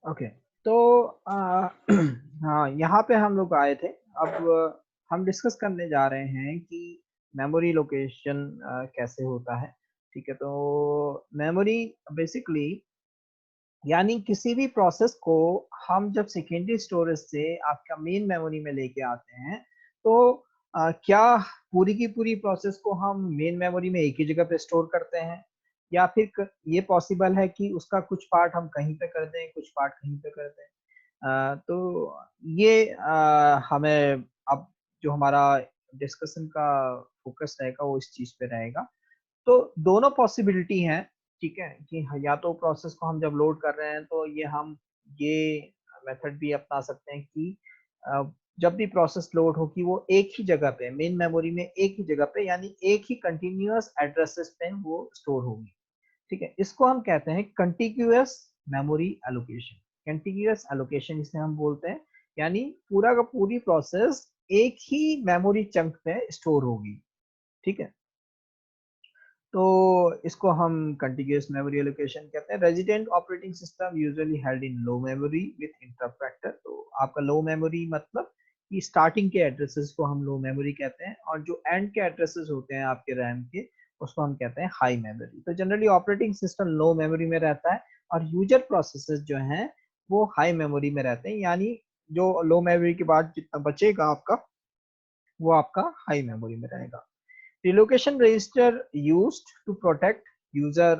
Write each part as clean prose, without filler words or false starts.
Okay. तो हाँ, यहाँ पे हम लोग आए थे। अब हम डिस्कस करने जा रहे हैं कि मेमोरी लोकेशन कैसे होता है। ठीक है, तो मेमोरी बेसिकली यानी किसी भी प्रोसेस को हम जब सेकेंडरी स्टोरेज से आपका मेन मेमोरी में लेके आते हैं, तो क्या पूरी की पूरी प्रोसेस को हम मेन मेमोरी में एक ही जगह पे स्टोर करते हैं, या फिर ये पॉसिबल है कि उसका कुछ पार्ट हम कहीं पे कर दें, कुछ पार्ट कहीं पे कर दें। तो ये हमें अब जो हमारा डिस्कशन का फोकस रहेगा वो इस चीज पे रहेगा। तो दोनों पॉसिबिलिटी हैं, ठीक है, कि या तो प्रोसेस को हम जब लोड कर रहे हैं तो ये मेथड भी अपना सकते हैं कि जब भी प्रोसेस लोड हो कि वो एक ही जगह पे मेन मेमोरी में एक ही जगह पे यानी एक ही कंटिन्यूअस एड्रेसेस पे वो स्टोर होगी। ठीक है, इसको हम कहते हैं कंटिग्यूअस मेमोरी एलोकेशन। कंटिग्यूअस एलोकेशन इसे हम बोलते हैं, यानी पूरा का पूरी प्रोसेस एक ही मेमोरी चंक पे स्टोर होगी। ठीक है, तो इसको हम कंटिग्यूअस मेमोरी एलोकेशन कहते हैं। Resident operating system usually held in low memory with interrupt factor. तो आपका लो मेमोरी मतलब कि स्टार्टिंग के एड्रेसेस को हम लो मेमोरी कहते हैं, और जो एंड के एड्रेसेस होते हैं आपके रैम के, उसको हम कहते हैं हाई मेमोरी। तो जनरली ऑपरेटिंग सिस्टम लो मेमोरी में रहता है, और यूजर प्रोसेसेस जो हैं वो हाई मेमोरी में रहते हैं, यानी जो लो मेमोरी के बाद जितना बचेगा आपका, वो आपका हाई मेमोरी में रहेगा। Relocation register used to protect user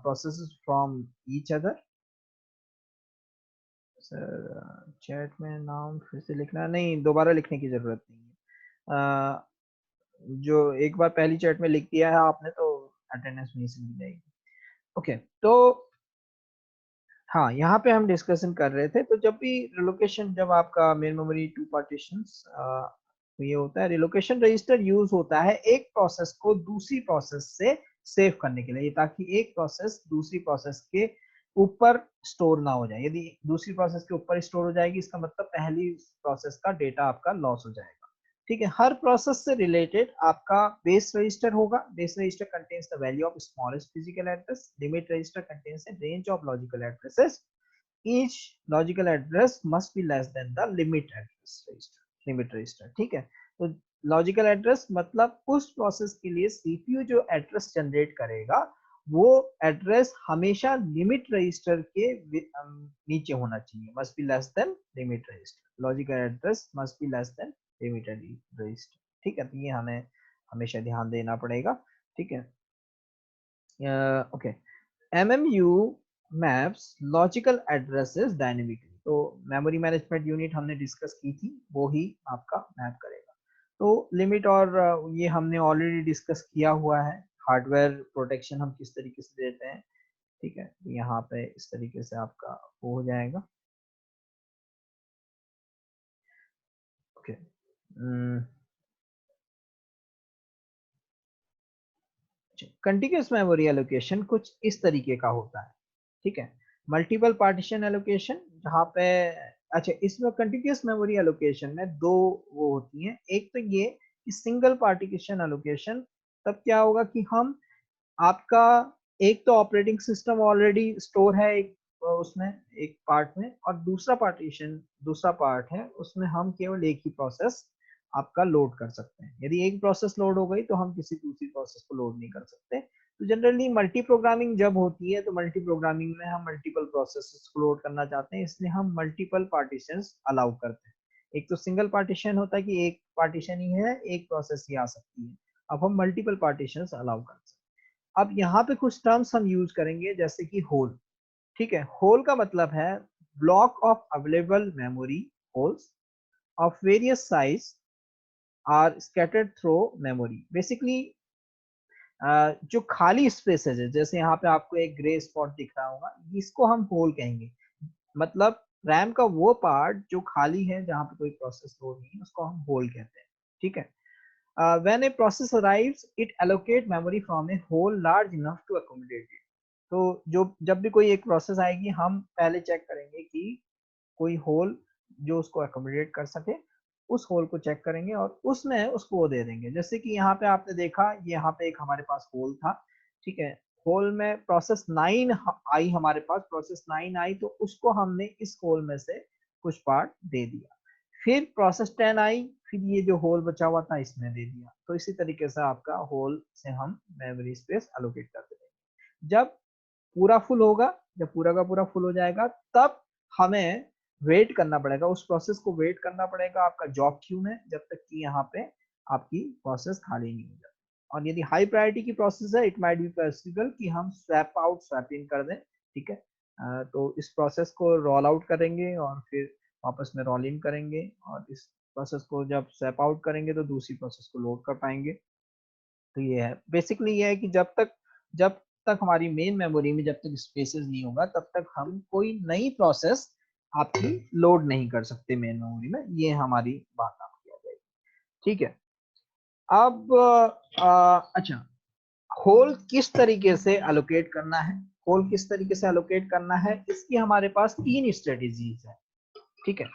processes from each other. Sir chat में नाम फिर से लिखना नहीं, दोबारा लिखने की जरूरत नहीं है। जो एक बार पहली चैट में लिख दिया है आपने तो अटेंडेंस वहीं से मिल जाएगी। ओके, तो हाँ, यहाँ पे हम डिस्कशन कर रहे थे। तो जब भी रिलोकेशन, जब आपका मेन मेमोरी टू पार्टीशंस, तो ये होता है रिलोकेशन रजिस्टर यूज होता है एक प्रोसेस को दूसरी प्रोसेस से सेव करने के लिए, ताकि एक प्रोसेस दूसरी प्रोसेस के ऊपर स्टोर ना हो जाए। यदि दूसरी प्रोसेस के ऊपर स्टोर हो जाएगी, इसका मतलब पहली प्रोसेस का डेटा आपका लॉस हो जाएगा। ठीक है, हर प्रोसेस से रिलेटेड आपका बेस रजिस्टर होगा। Base register contains the value of smallest physical address. Limit register contains a range of logical addresses. Each logical address must be less than the limit address register. Limit register, ठीक है। तो logical address मतलब उस process के लिए CPU जो address generate करेगा, वो एड्रेस हमेशा लिमिट रजिस्टर के नीचे होना चाहिए। Must be less than limit register. Logical address must be less than limited register. ठीक है, तो ये हमें हमेशा ध्यान देना पड़ेगा। ठीक है, okay. MMU maps logical addresses dynamically. तो मेमोरी मैनेजमेंट यूनिट हमने डिस्कस की थी, वो ही आपका मैप करेगा। तो लिमिट और ये हमने ऑलरेडी डिस्कस किया हुआ है। हार्डवेयर प्रोटेक्शन हम किस तरीके से देते हैं। ठीक है, तो यहाँ पे इस तरीके से आपका वो हो जाएगा। ओके, कंटिन्यूअस मेमोरी एलोकेशन कुछ इस तरीके का होता है। ठीक है, मल्टीपल पार्टीशन एलोकेशन, जहाँ पे अच्छा, इसमें कंटिन्यूअस मेमोरी एलोकेशन में दो वो होती हैं। एक तो ये कि सिंगल पार्टीशन एलोकेशन, तब क्या होगा कि हम आपका एक तो ऑपरेटिंग सिस्टम ऑलरेडी स्टोर है एक उसमें एक पार्ट में, और दूसरा पार्टीशन दूसरा पार्ट है, उसमें हम केवल एक ही प्रोसेस आपका लोड कर सकते हैं। यदि एक प्रोसेस लोड हो गई तो हम किसी दूसरी प्रोसेस को लोड नहीं कर सकते। तो जनरली मल्टी प्रोग्रामिंग जब होती है, तो मल्टी प्रोग्रामिंग में हम मल्टीपल प्रोसेसेस को लोड करना चाहते हैं, इसलिए हम मल्टीपल पार्टीशंस अलाउ करते हैं। एक तो सिंगल पार्टीशन होता है कि एक पार्टीशन ही है, एक प्रोसेस ही आ सकती है। अब हम मल्टीपल पार्टीशंस अलाउ करते हैं। अब यहाँ पे कुछ टर्म्स हम यूज करेंगे, जैसे कि होल। ठीक है, होल का मतलब है block of available memory holes of various size are scattered through memory. Basically जो खाली स्पेसेस है, जैसे यहाँ पे आपको एक ग्रे स्पॉट दिख रहा होगा, इसको हम होल कहेंगे। मतलब रैम का वो पार्ट जो खाली है, जहाँ पे कोई प्रोसेस लोड नहीं है, उसको हम होल कहते हैं। ठीक है, when a process arrives it allocate memory from a hole large enough to accommodate it। तो जो जब भी कोई एक प्रोसेस आएगी, हम पहले चेक करेंगे कि कोई होल जो उसको एकोमोडेट कर सके, उस होल को चेक करेंगे और उसमें उसको वो दे देंगे। जैसे कि यहाँ पे आपने देखा, ये यहाँ पे एक हमारे पास होल था। ठीक है, होल में प्रोसेस 9 आई हमारे पास, प्रोसेस 9 आई तो उसको हमने इस होल में से कुछ पार्ट दे दिया। फिर प्रोसेस 10 आई, फिर ये जो होल बचा हुआ था इसमें दे दिया। तो इसी तरीके से आपका होल से हम मेमोरी स्पेस एलोकेट करते रहेंगे। जब पूरा फुल होगा, जब पूरा का पूरा फुल हो जाएगा, तब हमें वेट करना पड़ेगा, उस प्रोसेस को वेट करना पड़ेगा आपका जॉब क्यू में, जब तक कि यहाँ पे आपकी प्रोसेस खाली नहीं हो जाती। और यदि हाई प्रायोरिटी की प्रोसेस है, इट माइट बी पॉसिबल कि हम स्वैप आउट स्वैप इन कर दें, ठीक है। तो इस प्रोसेस को रोल आउट करेंगे और फिर वापस में रोल इन करेंगे, और इस प्रोसेस को जब स्वैप आउट करेंगे तो दूसरी प्रोसेस को लोड कर पाएंगे। तो ये है बेसिकली, ये है कि जब तक हमारी मेन मेमोरी में जब तक स्पेसेस नहीं होगा, तब तक हम कोई नई प्रोसेस आपकी लोड नहीं कर सकते मेन मेमोरी में। ये हमारी बात आप किया जाएगी, ठीक है। अब अच्छा, होल किस तरीके से एलोकेट करना है, होल किस तरीके से एलोकेट करना है, इसकी हमारे पास 3 स्ट्रेटेजीज है, ठीक है।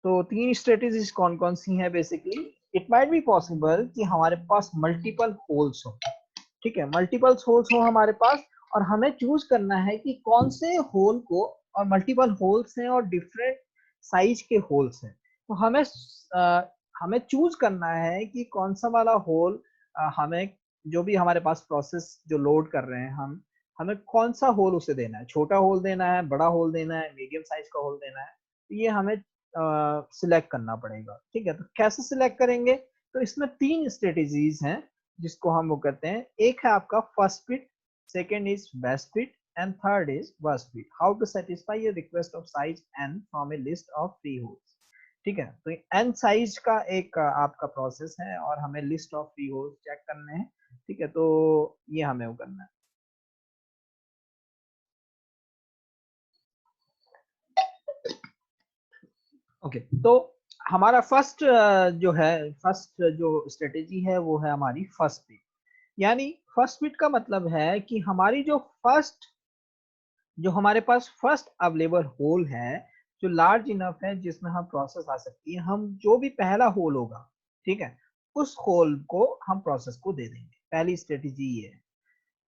तो 3 स्ट्रेटेजीज कौन कौन सी हैं? Basically it might be possible कि हमारे पास मल्टीपल होल्स हो, ठीक है, मल्टीपल होल्स हो हमारे पास, और हमें चूज करना है कि कौन से होल को, और मल्टीपल होल्स हैं और डिफरेंट साइज के होल्स हैं, तो हमें चूज करना है कि कौन सा वाला होल हमें, जो भी हमारे पास प्रोसेस जो लोड कर रहे हैं हम, हमें कौन सा होल उसे देना है, छोटा होल देना है, बड़ा होल देना है, मीडियम साइज का होल देना है, तो ये हमें सिलेक्ट करना पड़ेगा, ठीक है। तो कैसे सिलेक्ट करेंगे? तो इसमें 3 स्ट्रेटेजीज हैं जिसको हम वो करते हैं। एक है आपका first fit, second is best fit, and third is worst fit. How to satisfy a request of size n from a list of free holes, ठीक है। तो n साइज का एक आपका प्रोसेस है और हमें list of free holes check करने हैं, ठीक है। तो ये हमें वो करना है। ओके, तो हमारा फर्स्ट जो है, फर्स्ट जो स्ट्रेटेजी है वो है हमारी फर्स्ट फिट। यानी फर्स्ट फिट का मतलब है कि हमारी जो हमारे पास फर्स्ट अवेलेबल होल है, जो लार्ज इनफ है जिसमें हम प्रोसेस आ सकती है, हम जो भी पहला होल होगा, ठीक है, उस होल को हम प्रोसेस को दे देंगे। पहली स्ट्रेटेजी ये है।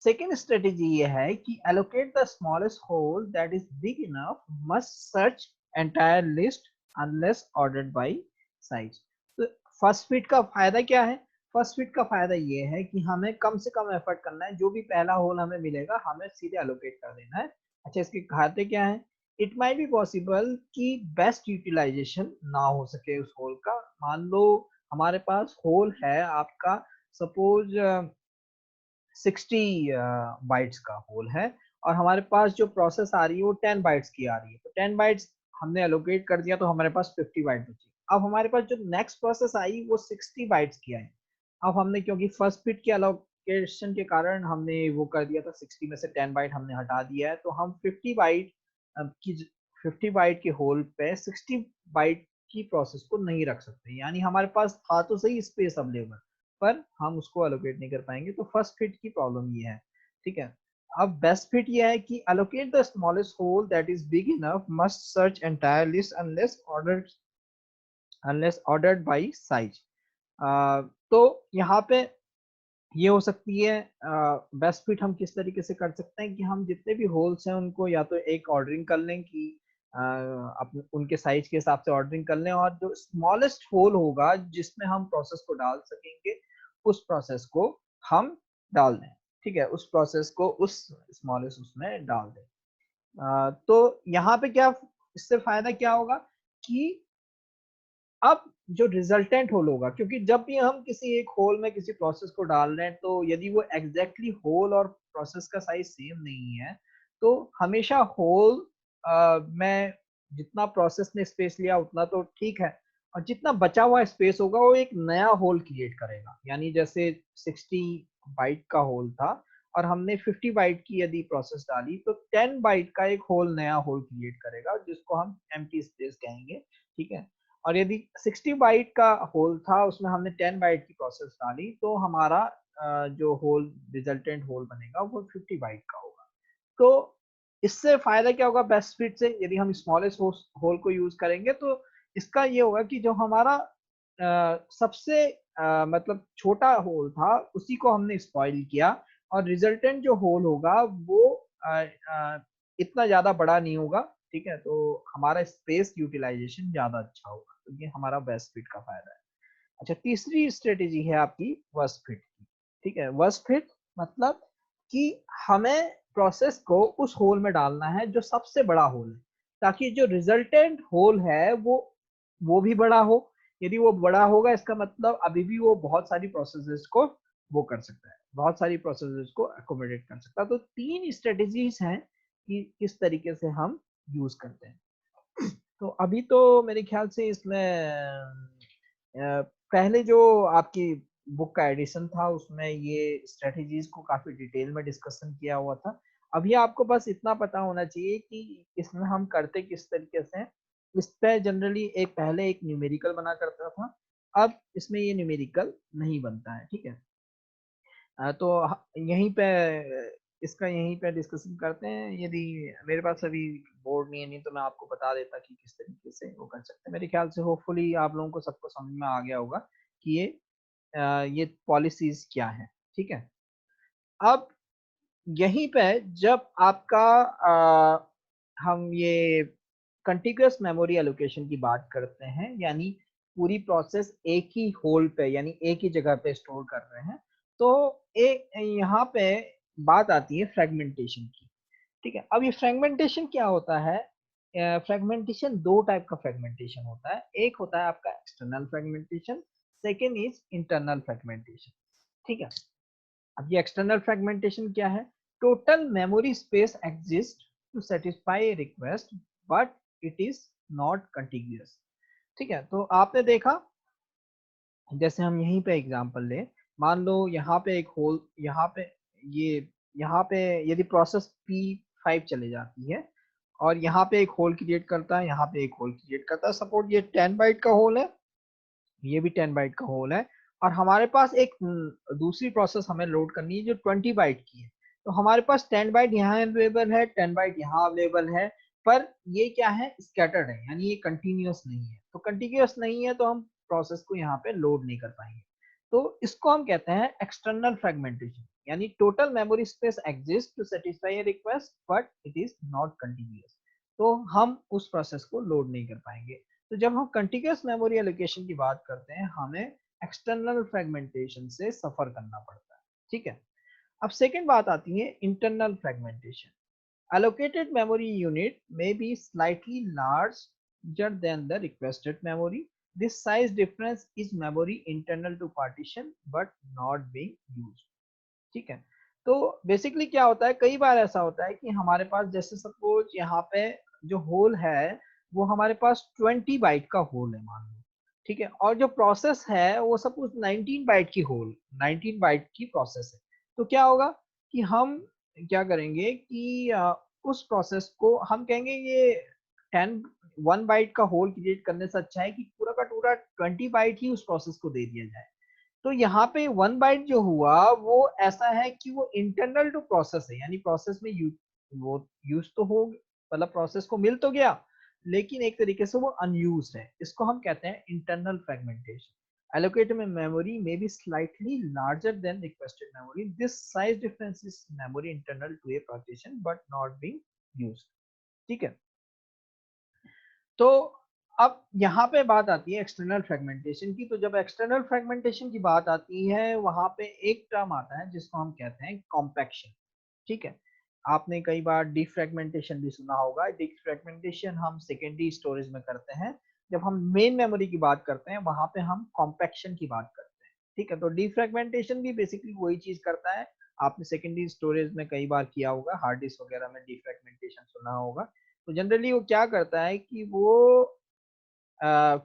सेकेंड स्ट्रेटेजी ये है कि allocate the smallest hole that is big enough must search entire list unless ordered by size। तो फर्स्ट फिट का फायदा क्या है? फर्स्ट फिट का फायदा ये है कि हमें कम से कम एफर्ट करना है, जो भी पहला होल हमें मिलेगा हमें सीधे एलोकेट कर देना है। अच्छा, इसके खाते क्या है? इट माइट बी पॉसिबल कि बेस्ट यूटिलाइजेशन ना हो सके उस होल का। मान लो हमारे पास होल है आपका, सपोज 60 बाइट्स का होल है, और हमारे पास जो प्रोसेस आ रही है वो 10 बाइट्स की आ रही है, तो 10 बाइट्स हमने एलोकेट कर दिया तो हमारे पास 50 बाइट बची। अब हमारे पास जो नेक्स्ट प्रोसेस आई वो 60 बाइट्स की आई। अब हमने, क्योंकि फर्स्ट फिट के एलोकेशन के कारण हमने वो कर दिया था, 60 में से 10 बाइट हमने हटा दिया है, तो हम 50 बाइट की 50 बाइट के होल पे 60 बाइट की प्रोसेस को नहीं रख सकते। यानी हमारे पास था तो सही स्पेस अवेलेबल, पर हम उसको एलोकेट नहीं कर पाएंगे। तो फर्स्ट फिट की प्रॉब्लम ये है, ठीक है। अब बेस्ट फिट ये है कि allocate the smallest hole that is big enough must search entire list unless ordered by size। तो यहाँ पे ये हो सकती है बेस्ट फिट। हम किस तरीके से कर सकते हैं कि हम जितने भी होल्स हैं उनको या तो एक ऑर्डरिंग कर लें कि अपने उनके साइज के हिसाब से ऑर्डरिंग कर लें, और जो स्मॉलेस्ट होल होगा जिसमें हम प्रोसेस को डाल सकेंगे उस प्रोसेस को हम डाल दें, ठीक है, उस प्रोसेस को उस स्मॉलेस्ट उसमें डाल दें। तो यहाँ पे क्या, इससे फायदा क्या होगा कि अब जो रिजल्टेंट होल होगा, क्योंकि जब भी हम किसी एक होल में किसी प्रोसेस को डाल रहे हैं, तो यदि वो एग्जैक्टली होल और प्रोसेस का साइज सेम नहीं है, तो हमेशा होल में जितना प्रोसेस ने स्पेस लिया उतना तो ठीक है, और जितना बचा हुआ स्पेस होगा वो एक नया होल क्रिएट करेगा। यानी जैसे 60 बाइट का होल था और हमने 50 बाइट की यदि प्रोसेस डाली, तो 10 बाइट का एक होल नया होल क्रिएट करेगा जिसको हम एम्प्टी स्पेस कहेंगे, ठीक है। और यदि 60 बाइट का होल था उसमें हमने 10 बाइट की प्रोसेस डाली, तो हमारा जो होल रिजल्टेंट होल बनेगा वो 50 बाइट का होगा। तो इससे फायदा क्या होगा बेस्ट फिट से? यदि हम स्मॉलेस्ट होल को यूज करेंगे तो इसका ये होगा कि जो हमारा सबसे मतलब छोटा होल था उसी को हमने स्पॉइल किया, और रिजल्टेंट जो होल होगा वो इतना ज्यादा बड़ा नहीं होगा, ठीक है, तो हमारा स्पेस यूटिलाइजेशन ज्यादा अच्छा होगा, तो ये हमारा बेस्ट फिट का फायदा है। अच्छा, तीसरी स्ट्रेटेजी है आपकी वर्स्ट फिट की, ठीक है। वर्स्ट फिट मतलब कि हमें प्रोसेस को उस होल में डालना है जो सबसे बड़ा होल है, ताकि जो रिजल्टेंट होल है वो भी बड़ा हो। यदि वो बड़ा होगा इसका मतलब अभी भी वो बहुत सारी प्रोसेसेस को वो कर सकता है, बहुत सारी प्रोसेसेस को अकोमोडेट कर सकता है। तो तीन स्ट्रेटेजीज हैं कि किस तरीके से हम यूज करते हैं। तो अभी तो मेरे ख्याल से इसमें पहले जो आपकी बुक का एडिशन था उसमें ये स्ट्रेटेजीज को काफी डिटेल में डिस्कशन किया हुआ था। अभी आपको बस इतना पता होना चाहिए कि इसमें हम करते किस तरीके से हैं। इस पे जनरली एक पहले एक न्यूमेरिकल बना करता था, अब इसमें ये न्यूमेरिकल नहीं बनता है, ठीक है। तो यहीं पे इसका यहीं पे डिस्कशन करते हैं। यदि मेरे पास अभी बोर्ड नहीं है, नहीं तो मैं आपको बता देता कि किस तरीके से वो कर सकते हैं। मेरे ख्याल से होपफुली आप लोगों को सबको समझ में आ गया होगा कि ये पॉलिसीज क्या है, ठीक है। अब यहीं पे जब आपका हम ये कंटिग्यूअस मेमोरी एलोकेशन की बात करते हैं, यानी पूरी प्रोसेस एक ही होल पे यानी एक ही जगह पे स्टोर कर रहे हैं, तो एक यहाँ पे बात आती है फ्रेगमेंटेशन की, ठीक है। अब ये फ्रेगमेंटेशन क्या होता है? फ्रेगमेंटेशन दो टाइप का फ्रेगमेंटेशन होता है। एक होता है आपका external fragmentation, second is internal fragmentation, ठीक है। अब ये एक्सटर्नल फ्रेगमेंटेशन क्या है? Total memory space exist to satisfy a request but it is not continuous, ठीक है। तो आपने देखा, जैसे हम यहीं पे एग्जांपल लें, मान लो यहाँ पे एक होल, यहाँ पे ये यहाँ पे यदि प्रोसेस P5 चले जाती है और यहाँ पे एक होल क्रिएट करता है, यहाँ पे एक होल क्रिएट करता है, सपोर्ट ये 10 बाइट का होल है, ये भी 10 बाइट का होल है, और हमारे पास एक दूसरी प्रोसेस हमें लोड करनी है जो 20 बाइट की है। तो हमारे पास 10 बाइट यहाँ अवेलेबल है, 10 बाइट यहाँ अवेलेबल है, पर ये क्या है? स्कैटर्ड है, यानी ये कंटिन्यूअस नहीं है। तो कंटिन्यूअस नहीं है तो हम प्रोसेस को यहाँ पे लोड नहीं कर पाएंगे। तो इसको हम कहते हैं एक्सटर्नल फ्रेगमेंटेशन, यानी total memory space exist to satisfy a request but it is not continuous, तो हम उस प्रोसेस को लोड नहीं कर पाएंगे। तो जब हम कंटिन्यूअस मेमोरी एलोकेशन की बात करते हैं, हमें एक्सटर्नल फ्रेगमेंटेशन से सफर करना पड़ता है, ठीक है। अब सेकंड बात आती है internal fragmentation. Allocated memory unit may be slightly larger than the requested memory. This size difference is memory internal to partition but not being used, ठीक है। तो बेसिकली क्या होता है, कई बार ऐसा होता है कि हमारे पास जैसे सपोज यहाँ पे जो होल है वो हमारे पास 20 बाइट का होल है मान लो, ठीक है, और जो प्रोसेस है वो सपोज 19 बाइट की होल, 19 बाइट की प्रोसेस है। तो क्या होगा कि हम क्या करेंगे कि उस प्रोसेस को हम कहेंगे ये 10 1 बाइट का होल क्रिएट करने से अच्छा है कि पूरा का पूरा 20 बाइट ही उस प्रोसेस को दे दिया जाए। तो यहाँ पे 1 बाइट जो हुआ वो ऐसा है कि वो इंटरनल टू प्रोसेस है, यानी प्रोसेस में वो यूज तो हो, मतलब प्रोसेस को मिल तो गया, लेकिन एक तरीके से वो अनयूज्ड है। इसको हम कहते हैं internal fragmentation. Allocated memory may be slightly larger than requested memory. This size difference is memory internal to a partition but not being used, ठीक है। तो अब यहाँ पे बात आती है एक्सटर्नल फ्रेगमेंटेशन की। तो जब एक्सटर्नल फ्रेगमेंटेशन की बात आती है वहां पे एक टर्म आता है जिसको हम कहते हैं कॉम्पैक्शन, ठीक है। आपने कई बार डिफ्रेगमेंटेशन भी सुना होगा। डिफ्रेगमेंटेशन हम सेकेंडरी स्टोरेज में करते हैं। जब हम मेन मेमोरी की बात करते हैं वहां पे हम कॉम्पैक्शन की बात करते हैं, ठीक है। तो डिफ्रेगमेंटेशन भी बेसिकली वही चीज करता है। आपने सेकेंडरी स्टोरेज में कई बार किया होगा, हार्ड डिस्क वगैरह में डिफ्रेगमेंटेशन सुना होगा। तो जनरली वो क्या करता है कि वो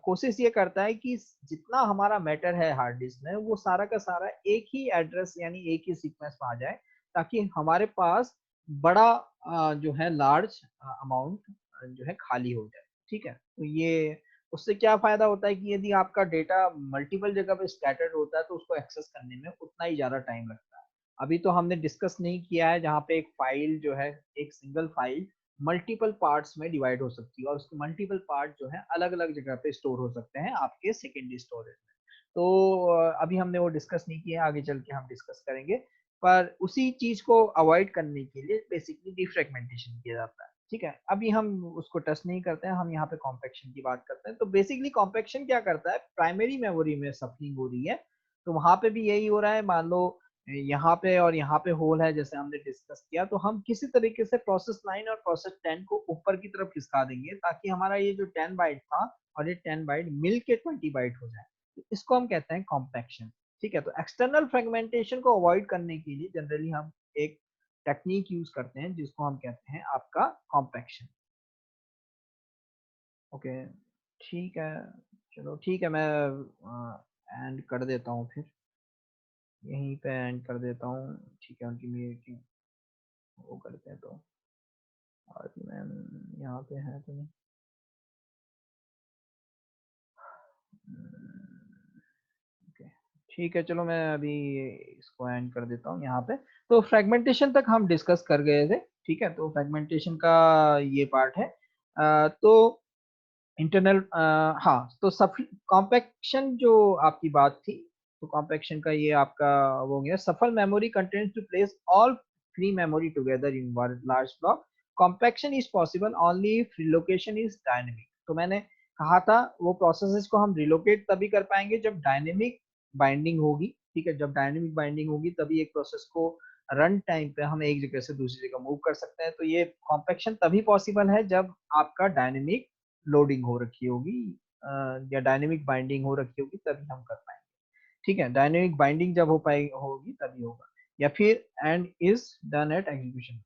कोशिश ये करता है कि जितना हमारा मैटर है हार्ड डिस्क में वो सारा का सारा एक ही एड्रेस यानी एक ही सीक्वेंस में आ जाए, ताकि हमारे पास बड़ा जो है लार्ज अमाउंट जो है खाली हो जाए, ठीक है। तो ये उससे क्या फायदा होता है कि यदि आपका डेटा मल्टीपल जगह पे स्कैटर्ड होता है तो उसको एक्सेस करने में उतना ही ज्यादा टाइम लगता है। अभी तो हमने डिस्कस नहीं किया है जहाँ पे एक फाइल जो है, एक सिंगल फाइल मल्टीपल पार्ट्स में डिवाइड हो सकती है और उसके मल्टीपल पार्ट जो है अलग अलग जगह पे स्टोर हो सकते हैं आपके सेकेंडरी स्टोरेज में। तो अभी हमने वो डिस्कस नहीं किया, आगे चल के हम डिस्कस करेंगे। पर उसी चीज को अवॉइड करने के लिए बेसिकली डिफ्रेगमेंटेशन किया जाता है। ठीक है, अभी हम उसको टच नहीं करते हैं, हम यहाँ पे कॉम्पैक्शन की बात करते हैं। तो बेसिकली कॉम्पैक्शन क्या करता है, प्राइमरी मेमोरी में सफरिंग हो रही है तो वहां पे भी यही हो रहा है। मान लो यहाँ पे और यहाँ पे होल है जैसे हमने डिस्कस किया, तो हम किसी तरीके से प्रोसेस 9 और प्रोसेस 10 को ऊपर की तरफ खिसका देंगे ताकि हमारा ये जो 10 बाइट था और ये 10 बाइट मिल के 20 बाइट हो जाए। तो इसको हम कहते हैं कॉम्पैक्शन। ठीक है, तो एक्सटर्नल फ्रेगमेंटेशन को अवॉइड करने के लिए जनरली हम एक टेक्निक यूज करते हैं जिसको हम कहते हैं आपका कॉम्पैक्शन। ओके, ठीक है, चलो ठीक है, मैं एंड कर देता हूँ फिर, यहीं पे एंड कर देता हूँ। ठीक है, उनकी मीटिंग वो करते हैं तो आज मैम यहाँ पे है तो नहीं। ओके, ठीक है, चलो मैं अभी इसको एंड कर देता हूँ यहाँ पे। तो फ्रेगमेंटेशन तक हम डिस्कस कर गए थे। ठीक है, तो फ्रेगमेंटेशन का ये पार्ट है। तो इंटरनल, हाँ, तो सब कॉम्पैक्शन जो आपकी बात थी, तो कॉम्पैक्शन का ये आपका वो हो गया। Shuffle memory contents to place all free memory together in one large block. Compaction is possible only if relocation is dynamic. तो मैंने कहा था वो प्रोसेसेस को हम रिलोकेट तभी कर पाएंगे जब डायनेमिक बाइंडिंग होगी। ठीक है, जब डायनेमिक बाइंडिंग होगी तभी एक प्रोसेस को रन टाइम पे हम एक जगह से दूसरी जगह मूव कर सकते हैं। तो ये कॉम्पैक्शन तभी पॉसिबल है जब आपका डायनेमिक लोडिंग हो रखी होगी या डायनेमिक बाइंडिंग हो रखी होगी, तभी हम कर पाएंगे। ठीक है, डायनेमिक बाइंडिंग जब हो पाएगी होगी तभी होगा। या फिर and is done at execution,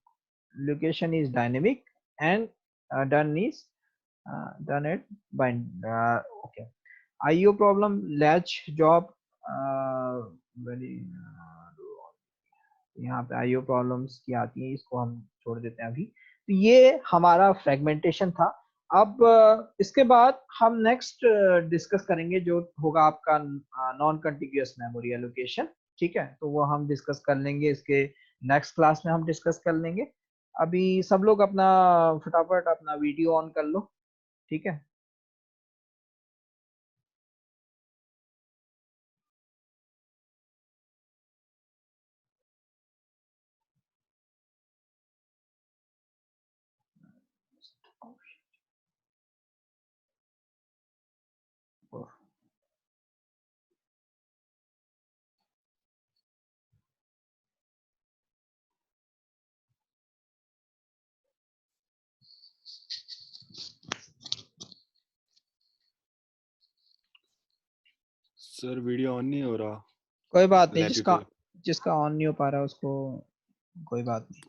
location is dynamic and done is done at bind. Okay, IO problem latch job very, यहाँ पे आईओ प्रॉब्लम्स की आती है, इसको हम छोड़ देते हैं अभी। तो ये हमारा फ्रेगमेंटेशन था। अब इसके बाद हम नेक्स्ट डिस्कस करेंगे जो होगा आपका नॉन कंटिग्यूअस मेमोरी एलोकेशन। ठीक है, तो वो हम डिस्कस कर लेंगे इसके नेक्स्ट क्लास में, हम डिस्कस कर लेंगे। अभी सब लोग अपना फटाफट अपना वीडियो ऑन कर लो। ठीक है, सर वीडियो ऑन नहीं हो रहा। कोई बात नहीं, लैपी जिसका पे जिसका ऑन नहीं हो पा रहा उसको कोई बात नहीं।